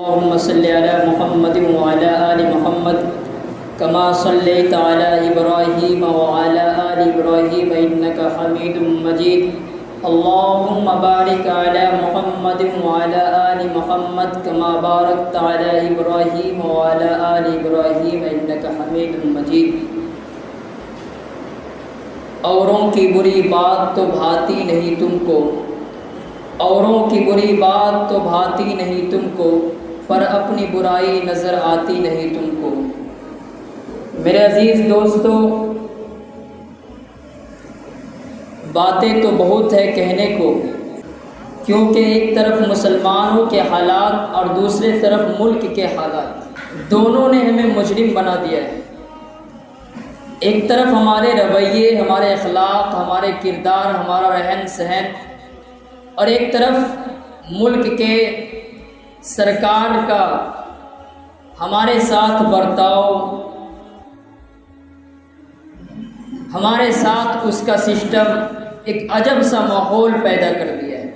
اللهم صل على محمد وعلى آل محمد كما صليت على إبراهيم وعلى آل إبراهيم إنك حميد مجيد. اللهم بارك على محمد وعلى آل محمد كما باركت على إبراهيم وعلى آل إبراهيم إنك حميد مجيد. اوروں کی بری بات تو بھاتی نہیں تم کو، اوروں کی بری بات تو بھاتی نہیں تم کو، پر اپنی برائی نظر آتی نہیں تم کو. میرے عزیز دوستو، باتیں تو بہت ہے کہنے کو، کیونکہ ایک طرف مسلمانوں کے حالات اور دوسرے طرف ملک کے حالات دونوں نے ہمیں مجرم بنا دیا ہے. ایک طرف ہمارے رویے، ہمارے اخلاق، ہمارے کردار، ہمارا رہن سہن، اور ایک طرف ملک کے سرکار کا ہمارے ساتھ برتاؤ، ہمارے ساتھ اس کا سسٹم ایک عجب سا ماحول پیدا کر دیا ہے.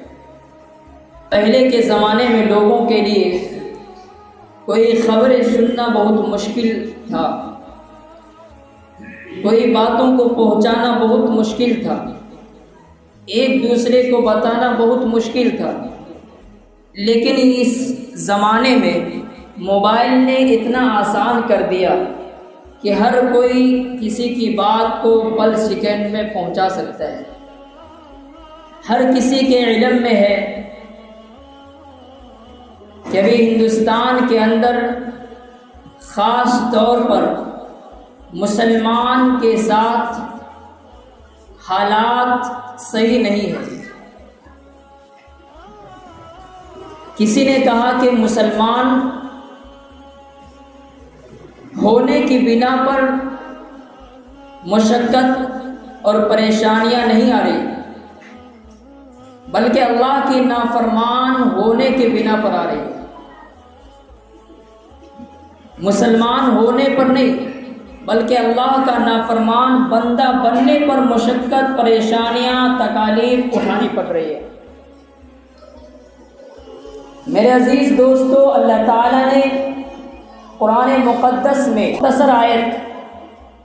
پہلے کے زمانے میں لوگوں کے لیے کوئی خبریں سننا بہت مشکل تھا، کوئی باتوں کو پہنچانا بہت مشکل تھا، ایک دوسرے کو بتانا بہت مشکل تھا. لیکن اس زمانے میں موبائل نے اتنا آسان کر دیا کہ ہر کوئی کسی کی بات کو پل سیکنڈ میں پہنچا سکتا ہے. ہر کسی کے علم میں ہے کہ ابھی ہندوستان کے اندر خاص طور پر مسلمان کے ساتھ حالات صحیح نہیں ہیں. کسی نے کہا کہ مسلمان ہونے کی بنا پر مشقت اور پریشانیاں نہیں آ رہی، بلکہ اللہ کی نافرمان ہونے کی بنا پر آ رہی ہے. مسلمان ہونے پر نہیں، بلکہ اللہ کا نافرمان بندہ بننے پر مشقت، پریشانیاں، تکالیف اٹھانی پڑ رہی ہے. میرے عزیز دوستو، اللہ تعالیٰ نے قرآن مقدس میں مختصر آیت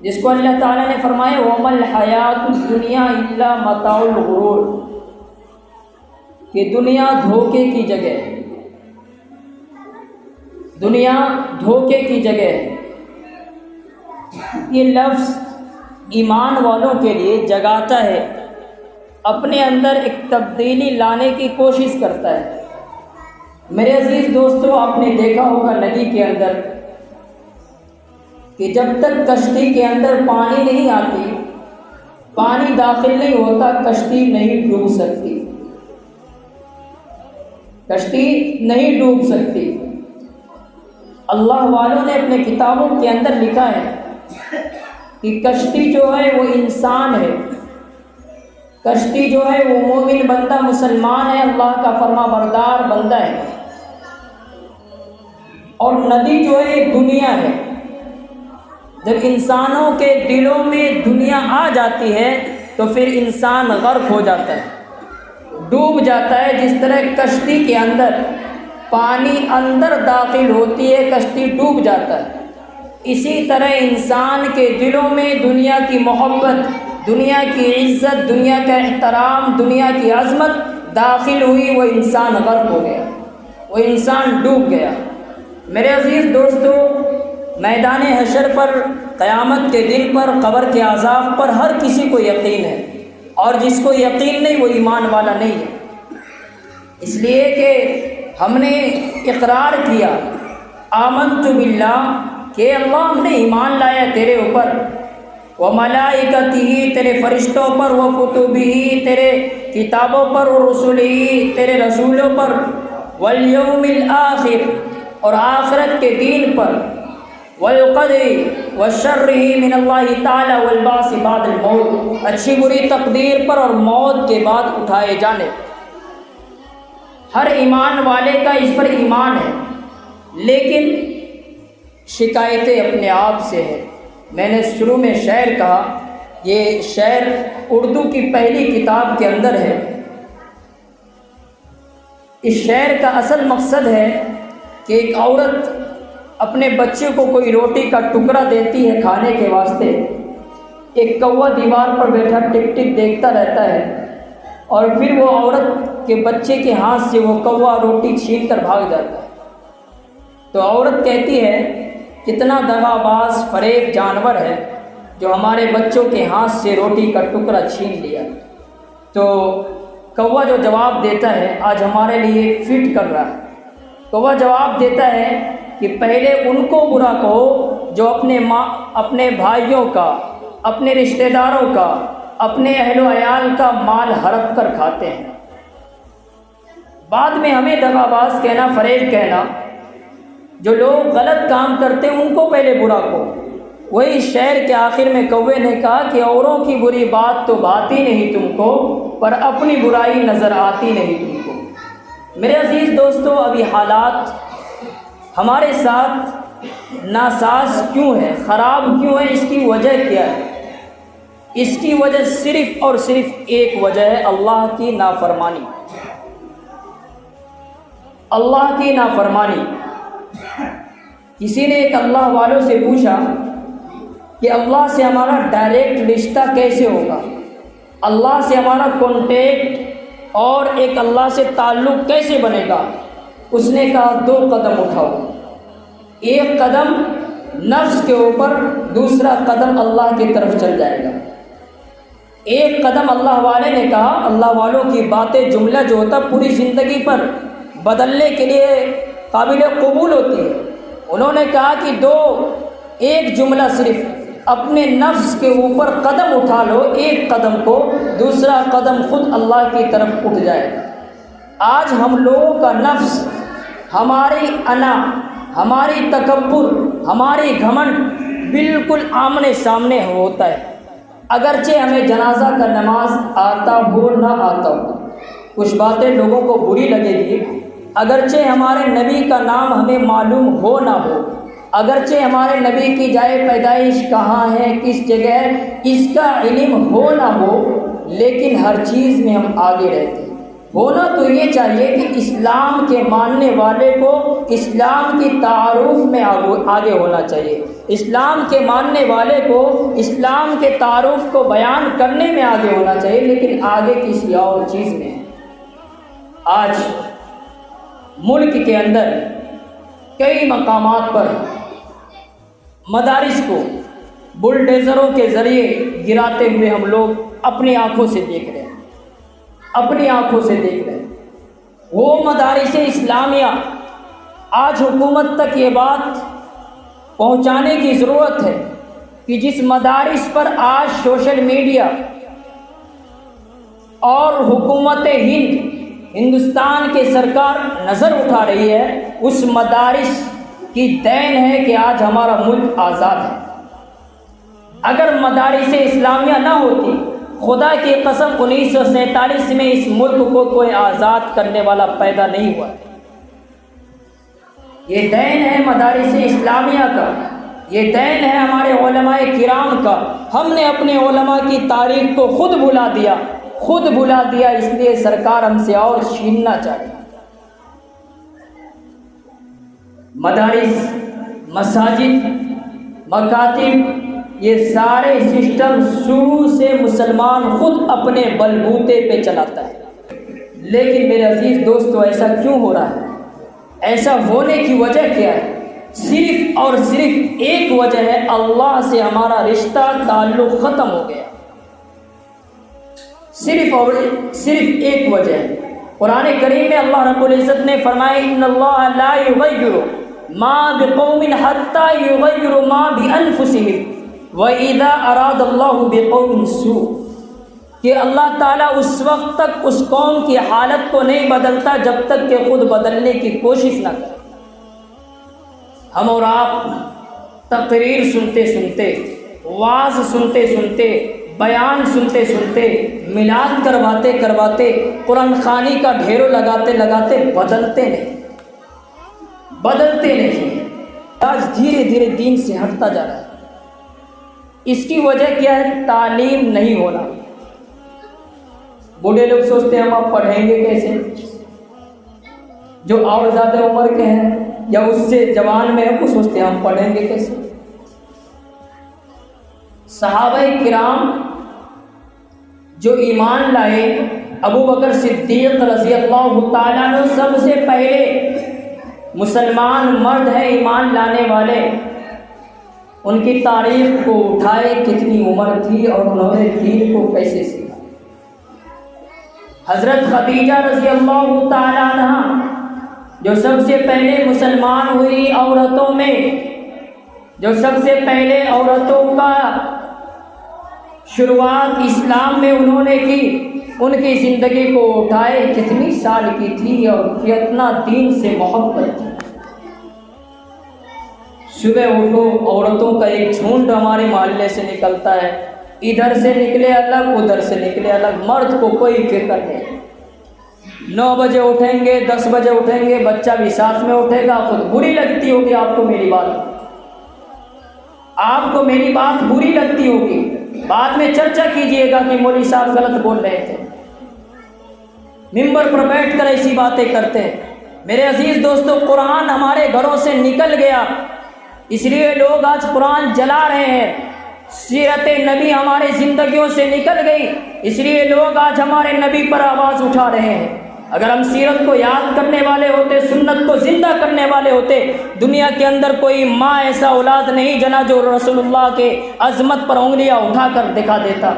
جس کو اللہ تعالیٰ نے فرمایا وَمَا الْحَيَاةُ الدُّنْيَا إِلَّا مَتَاعُ الْغُرُورِ، کہ دنیا دھوکے کی جگہ ہے، دنیا دھوکے کی جگہ ہے. یہ لفظ ایمان والوں کے لیے جگاتا ہے، اپنے اندر ایک تبدیلی لانے کی کوشش کرتا ہے. میرے عزیز دوستو، آپ نے دیکھا ہوگا ندی کے اندر کہ جب تک کشتی کے اندر پانی نہیں آتی، پانی داخل نہیں ہوتا، کشتی نہیں ڈوب سکتی، کشتی نہیں ڈوب سکتی. اللہ والوں نے اپنے کتابوں کے اندر لکھا ہے کہ کشتی جو ہے وہ انسان ہے، کشتی جو ہے وہ مومن بندہ، مسلمان ہے، اللہ کا فرما بردار بندہ ہے. اور ندی جو ہے ایک دنیا ہے. جب انسانوں کے دلوں میں دنیا آ جاتی ہے تو پھر انسان غرق ہو جاتا ہے، ڈوب جاتا ہے. جس طرح کشتی کے اندر پانی اندر داخل ہوتی ہے، کشتی ڈوب جاتا ہے، اسی طرح انسان کے دلوں میں دنیا کی محبت، دنیا کی عزت، دنیا کا احترام، دنیا کی عظمت داخل ہوئی، وہ انسان غرق ہو گیا، وہ انسان ڈوب گیا. میرے عزیز دوستو، میدان حشر پر، قیامت کے دن پر، قبر کے عذاب پر ہر کسی کو یقین ہے، اور جس کو یقین نہیں وہ ایمان والا نہیں ہے. اس لیے کہ ہم نے اقرار کیا آمنت باللہ کہ اللہ ہم نے ایمان لایا تیرے اوپر، وملائکتہ تیرے فرشتوں پر، وکتبہ تیرے کتابوں پر، ورسلہ تیرے رسولوں پر، والیوم الآخر اور آخرت کے دین پر، والقدر والشر من اللہ تعالی والبعث بعد الموت، اچھی بری تقدیر پر اور موت کے بعد اٹھائے جانے. ہر ایمان والے کا اس پر ایمان ہے، لیکن شکایتیں اپنے آپ سے ہیں. میں نے شروع میں شعر کہا، یہ شعر اردو کی پہلی کتاب کے اندر ہے. اس شعر کا اصل مقصد ہے کہ ایک عورت اپنے بچے کو کوئی روٹی کا ٹکڑا دیتی ہے کھانے کے واسطے، ایک کوا دیوار پر بیٹھا ٹک ٹک دیکھتا رہتا ہے، اور پھر وہ عورت کے بچے کے ہاتھ سے وہ کوا روٹی چھین کر بھاگ جاتا ہے۔ تو عورت کہتی ہے کتنا دغا باز فریب جانور ہے جو ہمارے بچوں کے ہاتھ سے روٹی کا ٹکڑا چھین لیا۔ تو کوا جو جواب دیتا ہے آج ہمارے لیے فٹ کر رہا ہے۔ کوا جواب دیتا ہے کہ پہلے ان کو برا کہو جو اپنے بھائیوں کا، اپنے رشتہ داروں کا، اپنے اہل و عیال کا مال ہڑپ کر کھاتے ہیں، بعد میں ہمیں دغا باز کہنا، فریب کہنا۔ جو لوگ غلط کام کرتے ہیں ان کو پہلے برا کہو۔ وہی شعر کے آخر میں کوے نے کہا کہ اوروں کی بری بات تو بھاتی نہیں تم کو، پر اپنی برائی نظر آتی نہیں تم کو۔ میرے عزیز دوستو، ابھی حالات ہمارے ساتھ ناساز کیوں ہے، خراب کیوں ہے، اس کی وجہ کیا ہے؟ اس کی وجہ صرف اور صرف ایک وجہ ہے، اللہ کی نافرمانی۔ اللہ کی نافرمانی۔ کسی نے ایک اللہ والوں سے پوچھا کہ اللہ سے ہمارا ڈائریکٹ رشتہ کیسے ہوگا، اللہ سے ہمارا کانٹیکٹ اور ایک اللہ سے تعلق کیسے بنے گا؟ اس نے کہا 2 قدم اٹھاؤ، ایک قدم نفس کے اوپر، دوسرا قدم اللہ کی طرف چل جائے گا۔ ایک قدم اللہ والے نے کہا، اللہ والوں کی باتیں، جملہ جو ہوتا پوری زندگی پر بدلنے کے لیے قابل قبول ہوتی ہے۔ انہوں نے کہا کہ ایک جملہ صرف اپنے نفس کے اوپر قدم اٹھا لو، ایک قدم کو، دوسرا قدم خود اللہ کی طرف اٹھ جائے گا۔ آج ہم لوگوں کا نفس، ہماری انا، ہماری تکبر، ہماری گھمنڈ بالکل آمنے سامنے ہوتا ہے۔ اگرچہ ہمیں جنازہ کا نماز آتا ہو نہ آتا ہو، کچھ باتیں لوگوں کو بری لگے گی، اگرچہ ہمارے نبی کا نام ہمیں معلوم ہو نہ ہو، اگرچہ ہمارے نبی کی جائے پیدائش کہاں ہے، کس جگہ ہے، اس کا علم ہو نہ ہو، لیکن ہر چیز میں ہم آگے رہتے ہیں۔ ہونا تو یہ چاہیے کہ اسلام کے ماننے والے کو اسلام کی تعارف میں آگے ہونا چاہیے، اسلام کے ماننے والے کو اسلام کے تعارف کو بیان کرنے میں آگے ہونا چاہیے، لیکن آگے کسی اور چیز میں ہے۔ آج ملک کے اندر کئی مقامات پر مدارس کو بلڈیزروں کے ذریعے گراتے ہوئے ہم لوگ اپنی آنکھوں سے دیکھ رہے ہیں، اپنی آنکھوں سے دیکھ رہے ہیں۔ وہ مدارس اسلامیہ، آج حکومت تک یہ بات پہنچانے کی ضرورت ہے کہ جس مدارس پر آج سوشل میڈیا اور حکومت ہندوستان کے سرکار نظر اٹھا رہی ہے، اس مدارس کی دین ہے کہ آج ہمارا ملک آزاد ہے۔ اگر مدارس اسلامیہ نہ ہوتی، خدا کی قسم 1947 میں اس ملک کو کوئی آزاد کرنے والا پیدا نہیں ہوا۔ یہ دین ہے مدارس اسلامیہ کا، یہ دین ہے ہمارے علماء کرام کا۔ ہم نے اپنے علماء کی تاریخ کو خود بھلا دیا، اس لیے سرکار ہم سے اور چھیننا چاہتی۔ مدارس، مساجد، مکاتب، یہ سارے سسٹم شروع سے مسلمان خود اپنے بلبوتے پہ چلاتا ہے۔ لیکن میرے عزیز دوستو، ایسا کیوں ہو رہا ہے؟ ایسا ہونے کی وجہ کیا ہے؟ صرف اور صرف ایک وجہ ہے، اللہ سے ہمارا رشتہ تعلق ختم ہو گیا۔ صرف اور صرف ایک وجہ ہے۔ قرآن کریم میں اللہ رب العزت نے فرمایا ان اللہ لا یغیر ما بقوم حتی یغیر ما بانفسهم واذا اراد اللہ بقوم سوء، کہ اللہ تعالیٰ اس وقت تک اس قوم کی حالت کو نہیں بدلتا جب تک کہ خود بدلنے کی کوشش نہ کرے۔ ہم اور آپ تقریر سنتے سنتے، وعظ سنتے سنتے، بیان سنتے سنتے، میلاد کرواتے، قرآن خوانی کا ڈھیرو لگاتے بدلتے نہیں۔ آج دھیرے دھیرے دین سے ہٹتا جا رہا ہے۔ اس کی وجہ کیا ہے؟ تعلیم نہیں ہونا۔ بوڑھے لوگ سوچتے ہیں ہم اب پڑھیں گے کیسے؟ جو اور زیادہ عمر کے ہیں یا اس سے جوان میں ہے وہ سوچتے ہیں ہم پڑھیں گے کیسے. صحابہ کرام جو ایمان لائے، ابو بکر صدیق رضی اللہ تعالیٰ عنہ سب سے پہلے مسلمان مرد ہے ایمان لانے والے. ان کی تاریخ کو اٹھائے، کتنی عمر تھی اور انہوں نے دین کو کیسے سیکھا. حضرت خدیجہ رضی اللہ تعالیٰ عنہ جو سب سے پہلے مسلمان ہوئی عورتوں میں، جو سب سے پہلے عورتوں کا شروعات اسلام میں انہوں نے کی، ان کی زندگی کو اٹھائے، کتنی سال کی تھی اور کتنا دین سے محبت تھی. صبح اٹھو، عورتوں کا ایک جھنڈ ہمارے محلے سے نکلتا ہے، ادھر سے نکلے الگ ادھر سے نکلے الگ، مرد کو کوئی فکر نہیں. 9 بجے اٹھیں گے، 10 بجے اٹھیں گے، بچہ بھی ساتھ میں اٹھے گا. خود بری لگتی ہوگی آپ کو میری بات، آپ کو میری بات بری لگتی ہوگی، بعد میں چرچا کیجئے گا کہ مولوی صاحب غلط بول رہے تھے، ممبر پر بیٹھ کر ایسی باتیں کرتے ہیں. میرے عزیز دوستو، قرآن ہمارے گھروں سے نکل گیا، اس لیے لوگ آج قرآن جلا رہے ہیں. سیرت نبی ہمارے زندگیوں سے نکل گئی، اس لیے لوگ آج ہمارے نبی پر آواز اٹھا رہے ہیں. اگر ہم سیرت کو یاد کرنے والے ہوتے، سنت کو زندہ کرنے والے ہوتے، دنیا کے اندر کوئی ماں ایسا اولاد نہیں جنا جو رسول اللہ کے عظمت پر انگلیاں اٹھا کر دکھا دیتا.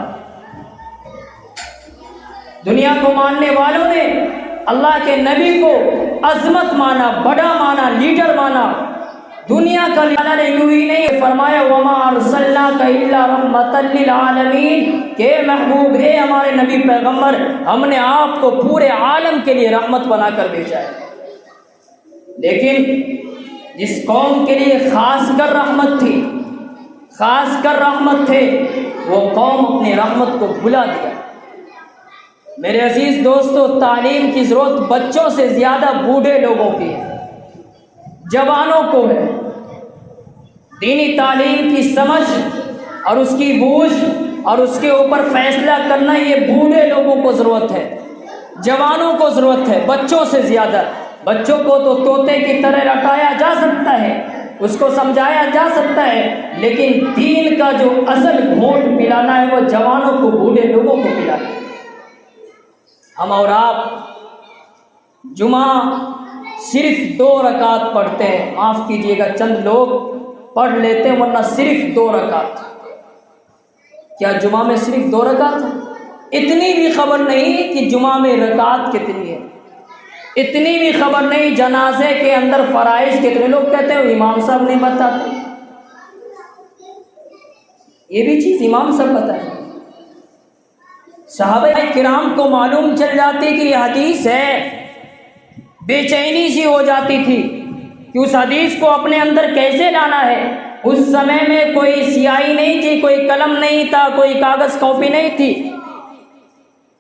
دنیا کو ماننے والوں نے اللہ کے نبی کو عظمت مانا، بڑا مانا، لیڈر مانا. دنیا کا اللہ نے یوں ہی نہیں فرمایا وما ارسلناک الا رحمۃ للعالمین، کہ محبوب ہے ہمارے نبی پیغمبر، ہم نے آپ کو پورے عالم کے لیے رحمت بنا کر بھیجا ہے. لیکن جس قوم کے لیے خاص کر رحمت تھی، خاص کر رحمت تھے، وہ قوم اپنی رحمت کو بھلا دیا. میرے عزیز دوستو، تعلیم کی ضرورت بچوں سے زیادہ بوڑھے لوگوں کی ہے، جوانوں کو ہے. دینی تعلیم کی سمجھ اور اس کی بوجھ اور اس کے اوپر فیصلہ کرنا یہ بوڑھے لوگوں کو ضرورت ہے، جوانوں کو ضرورت ہے، بچوں سے زیادہ. بچوں کو تو طوطے کی طرح رٹایا جا سکتا ہے، اس کو سمجھایا جا سکتا ہے، لیکن دین کا جو اصل گھونٹ پلانا ہے وہ جوانوں کو، بوڑھے لوگوں کو پلانا ہے. ہم اور آپ جمعہ صرف 2 رکعت پڑھتے ہیں، معاف کیجئے گا چند لوگ پڑھ لیتے ہیں، ورنہ صرف 2 رکعت. کیا جمعہ میں صرف 2 رکعت ہے؟ اتنی بھی خبر نہیں کہ جمعہ میں رکعت کتنی ہے، اتنی بھی خبر نہیں جنازے کے اندر فرائض کتنے. لوگ کہتے ہیں امام صاحب نہیں بتاتے، یہ بھی چیز امام صاحب بتائیں. صحابہ کرام کو معلوم چل جاتی کہ یہ حدیث ہے، بے چینی سی ہو جاتی تھی کہ اس حدیث کو اپنے اندر کیسے لانا ہے. اس سمے میں کوئی سیاہی نہیں تھی، کوئی قلم نہیں تھا، کوئی کاغذ کاپی نہیں تھی.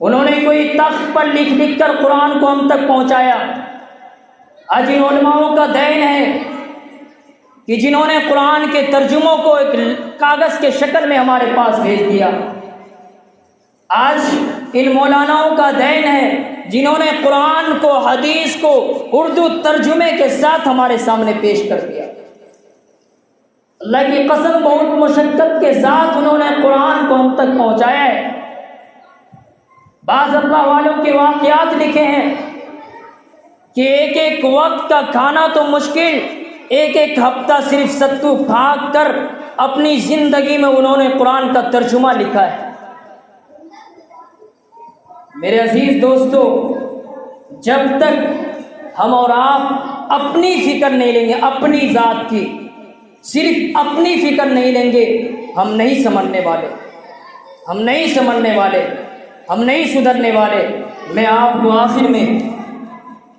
انہوں نے کوئی تخت پر لکھ لکھ کر قرآن کو ہم تک پہنچایا. آج ان علماؤں کا دین ہے کہ جنہوں نے قرآن کے ترجموں کو ایک کاغذ کے شکل میں ہمارے پاس بھیج دیا. آج ان مولاناؤں کا دین ہے جنہوں نے قرآن کو، حدیث کو اردو ترجمے کے ساتھ ہمارے سامنے پیش کر دیا. اللہ کی قسم بہت مشقت کے ساتھ انہوں نے قرآن کو ہم تک پہنچایا ہے. بعض اللہ والوں کے واقعات لکھے ہیں کہ ایک ایک وقت کا کھانا تو مشکل، ایک ایک ہفتہ صرف ستو پھاگ کر اپنی زندگی میں انہوں نے قرآن کا ترجمہ لکھا ہے. میرے عزیز دوستو، جب تک ہم اور آپ اپنی فکر نہیں لیں گے، اپنی ذات کی صرف اپنی فکر نہیں لیں گے، ہم نہیں سمجھنے والے، ہم نہیں سمجھنے والے، ہم نہیں سدھرنے والے. میں آپ کو آخر میں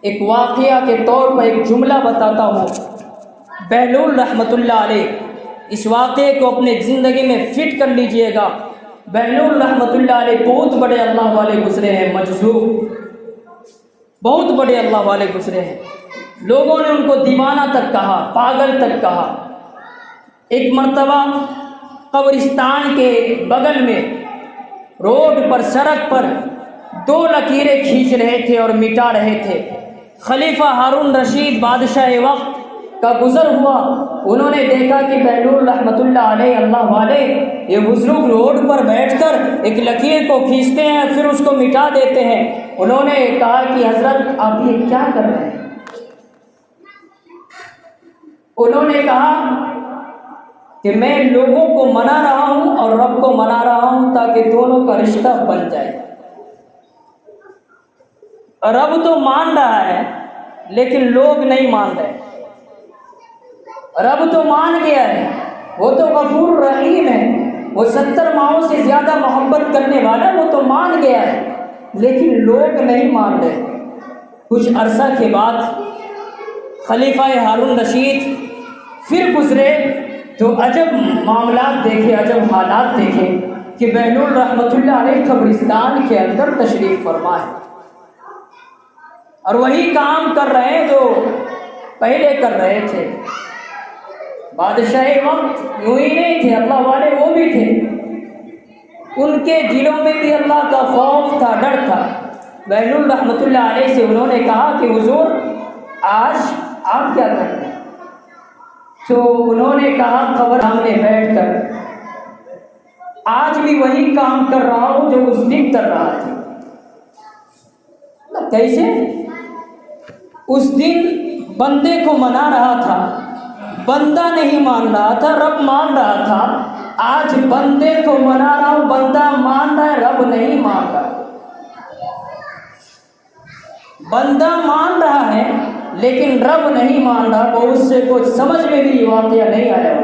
ایک واقعہ کے طور پر ایک جملہ بتاتا ہوں. بہلول رحمۃ اللہ علیہ، اس واقعے کو اپنے زندگی میں فٹ کر لیجئے گا. بہلول رحمۃ اللہ علیہ بہت بڑے اللہ والے گزرے ہیں، مجذوب، بہت بڑے اللہ والے گزرے ہیں. لوگوں نے ان کو دیوانہ تک کہا، پاگل تک کہا. ایک مرتبہ قبرستان کے بغل میں روڈ پر، سڑک پر 2 لکیریں کھینچ رہے تھے اور مٹا رہے تھے. خلیفہ ہارون رشید بادشاہ وقت کا گزر ہوا، انہوں نے دیکھا کہ بہلول رحمۃ اللہ علیہ اللہ والے یہ بزرگ روڈ پر بیٹھ کر ایک لکیر کو کھینچتے ہیں پھر اس کو مٹا دیتے ہیں۔ انہوں نے کہا کہ حضرت آپ یہ کیا کر رہے ہیں؟ انہوں نے کہا کہ میں لوگوں کو منا رہا ہوں اور رب کو منا رہا ہوں تاکہ دونوں کا رشتہ بن جائے۔ رب تو مان رہا ہے لیکن لوگ نہیں مان رہے۔ رب تو مان گیا ہے، وہ تو غفور رحیم ہے، وہ 70 ماؤں سے زیادہ محبت کرنے والا، وہ تو مان گیا ہے، لیکن لوگ نہیں مان رہے۔ کچھ عرصہ کے بعد خلیفہ ہارون رشید پھر گزرے تو عجب معاملات دیکھے، عجب حالات دیکھے کہ بہلول رحمۃ اللہ علیہ قبرستان کے اندر تشریف فرما ہے اور وہی کام کر رہے ہیں جو پہلے کر رہے تھے۔ بادشاہ وقت یوں ہی نہیں تھے، اللہ والے وہ بھی تھے، ان کے دلوں میں بھی اللہ کا خوف تھا، ڈر تھا۔ بہلول رحمۃ اللہ علیہ سے انہوں نے کہا کہ حضور آج آپ کیا کر رہے ہیں؟ تو انہوں نے کہا قبر سامنے بیٹھ کر آج بھی وہی کام کر رہا ہوں جو اس دن کر رہا تھا۔ کیسے؟ اس دن بندے کو منا رہا تھا، بندہ نہیں مان رہا تھا، رب مان رہا تھا۔ آج بندے کو منا رہا ہوں، بندہ مان رہا ہے، رب نہیں مان رہا۔ بندہ مان رہا ہے لیکن رب نہیں مان رہا، وہ اس سے کچھ سمجھ میں بھی واقعہ نہیں آیا۔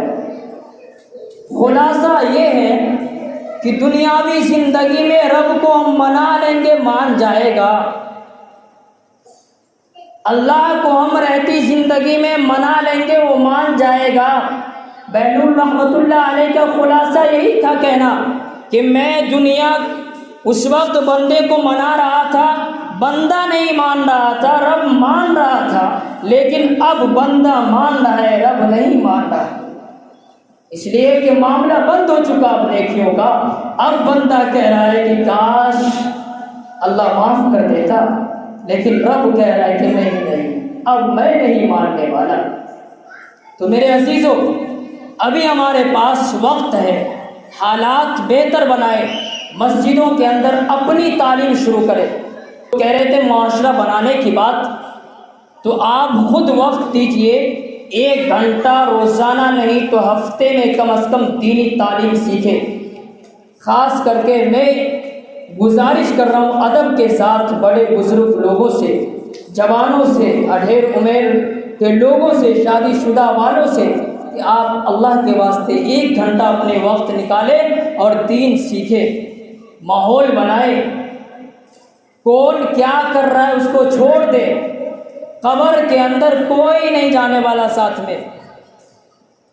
خلاصہ یہ ہے کہ دنیاوی زندگی میں رب کو ہم منا لیں گے، مان جائے گا۔ اللہ کو ہم رہتی زندگی میں منا لیں گے، وہ مان جائے گا۔ بہلول رحمۃ اللہ علیہ کا خلاصہ یہی تھا کہنا کہ میں دنیا اس وقت بندے کو منا رہا تھا، بندہ نہیں مان رہا تھا، رب مان رہا تھا، لیکن اب بندہ مان رہا ہے، رب نہیں مان رہا، اس لیے کہ معاملہ بند ہو چکا اب نیکیوں کا۔ اب بندہ کہہ رہا ہے کہ کاش اللہ معاف کر دیتا، لیکن رب کہہ رہا ہے کہ نہیں، اب میں نہیں ماننے والا۔ تو میرے عزیزو، ابھی ہمارے پاس وقت ہے، حالات بہتر بنائے، مسجدوں کے اندر اپنی تعلیم شروع کرے۔ کہہ رہے تھے معاشرہ بنانے کی بات، تو آپ خود وقت دیجئے، 1 گھنٹہ روزانہ نہیں تو ہفتے میں کم از کم دینی تعلیم سیکھیں۔ خاص کر کے میں گزارش کر رہا ہوں ادب کے ساتھ بڑے بزرگ لوگوں سے، جوانوں سے، اڈھیر عمر کے لوگوں سے، شادی شدہ والوں سے، کہ آپ اللہ کے واسطے 1 گھنٹہ اپنے وقت نکالیں اور دین سیکھیں، ماحول بنائیں۔ کون کیا کر رہا ہے اس کو چھوڑ دے، قبر کے اندر کوئی نہیں جانے والا ساتھ میں۔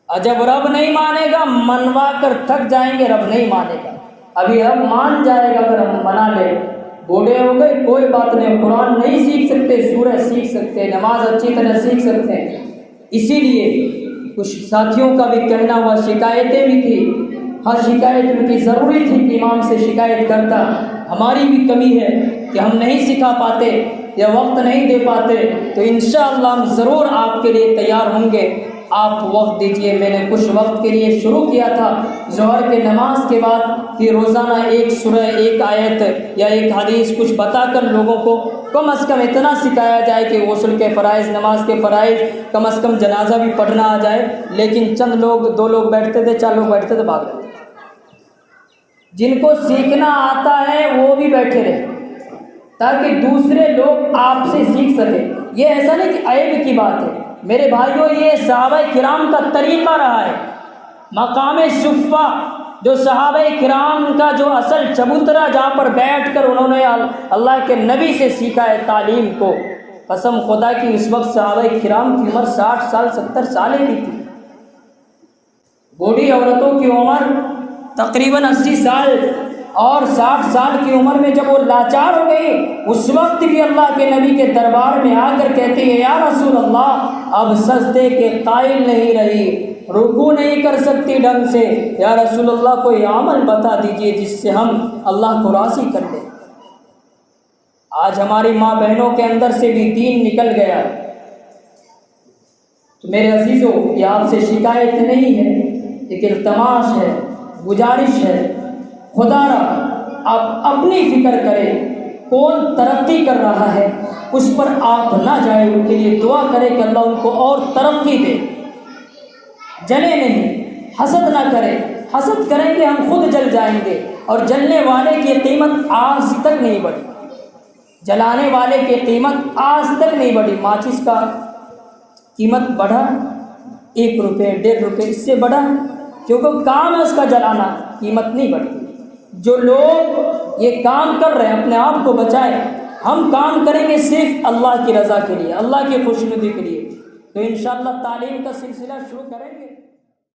اور جب رب نہیں مانے گا، منوا کر تھک جائیں گے، رب نہیں مانے گا۔ ابھی رب مان جائے گا اگر ہم منا لیں۔ بوڑھے ہو گئے کوئی بات نہیں، قرآن نہیں سیکھ سکتے، سورہ سیکھ سکتے، نماز اچھی طرح سیکھ سکتے ہیں۔ اسی لیے کچھ ساتھیوں کا بھی کہنا ہوا، شکایتیں بھی تھی، ہر شکایت ان کی ضروری تھی کہ امام سے شکایت کرتا۔ ہماری بھی کمی ہے کہ ہم نہیں سکھا پاتے یا وقت نہیں دے پاتے، تو انشاءاللہ ہم ضرور آپ کے لیے تیار ہوں گے۔ آپ وقت دیجئے۔ میں نے کچھ وقت کے لیے شروع کیا تھا ظہر کے نماز کے بعد کہ روزانہ 1 سورہ، 1 آیت یا 1 حدیث کچھ بتا کر لوگوں کو کم از کم اتنا سکھایا جائے کہ غسل کے فرائض، نماز کے فرائض، کم از کم جنازہ بھی پڑھنا آ جائے۔ لیکن چند لوگ، 2 لوگ بیٹھتے تھے، 4 لوگ بیٹھتے تھے، بھاگ جاتے تھے۔ جن کو سیکھنا آتا ہے وہ بھی بیٹھے رہے تاکہ دوسرے لوگ آپ سے سیکھ سکیں۔ یہ ایسا نہیں کہ عیب کی بات ہے میرے بھائیوں، یہ صحابہ کرام کا طریقہ رہا ہے۔ مقام صفہ جو صحابہ کرام کا جو اصل چبوترا، جہاں پر بیٹھ کر انہوں نے اللہ کے نبی سے سیکھا ہے تعلیم کو، قسم خدا کی اس وقت صحابہ کرام کی عمر 60 سال 70 سالیں بھی تھی۔ بوڑھی عورتوں کی عمر تقریباً 80 سال اور 60 سال کی عمر میں جب وہ لاچار ہو گئی، اس وقت بھی اللہ کے نبی کے دربار میں آ کر کہتی ہے، یا رسول اللہ اب سجدے کے قائل نہیں رہی، رکوع نہیں کر سکتی ڈھنگ سے، یا رسول اللہ کوئی عمل بتا دیجئے جس سے ہم اللہ کو راضی کر دیں۔ آج ہماری ماں بہنوں کے اندر سے بھی دین نکل گیا، تو میرے عزیزوں، یہ آپ سے شکایت نہیں ہے، ایک التماس ہے، گزارش ہے، خدا را آپ اپنی فکر کریں، کون ترقی کر رہا ہے اس پر آپ نہ جائیں، ان کے لیے دعا کریں کہ اللہ ان کو اور ترقی دے، جلے نہیں، حسد نہ کریں، حسد کریں گے ہم خود جل جائیں گے، اور جلنے والے کی قیمت آج تک نہیں بڑھی، جلانے والے کی قیمت آج تک نہیں بڑھی۔ ماچس کا قیمت بڑھا 1 روپے 1.5 روپے، اس سے بڑھا کیونکہ کام ہے اس کا جلانا، قیمت نہیں بڑھتی۔ جو لوگ یہ کام کر رہے ہیں اپنے آپ کو بچائیں، ہم کام کریں گے صرف اللہ کی رضا کے لیے، اللہ کی خوشنودی کے لیے، تو انشاءاللہ تعلیم کا سلسلہ شروع کریں گے۔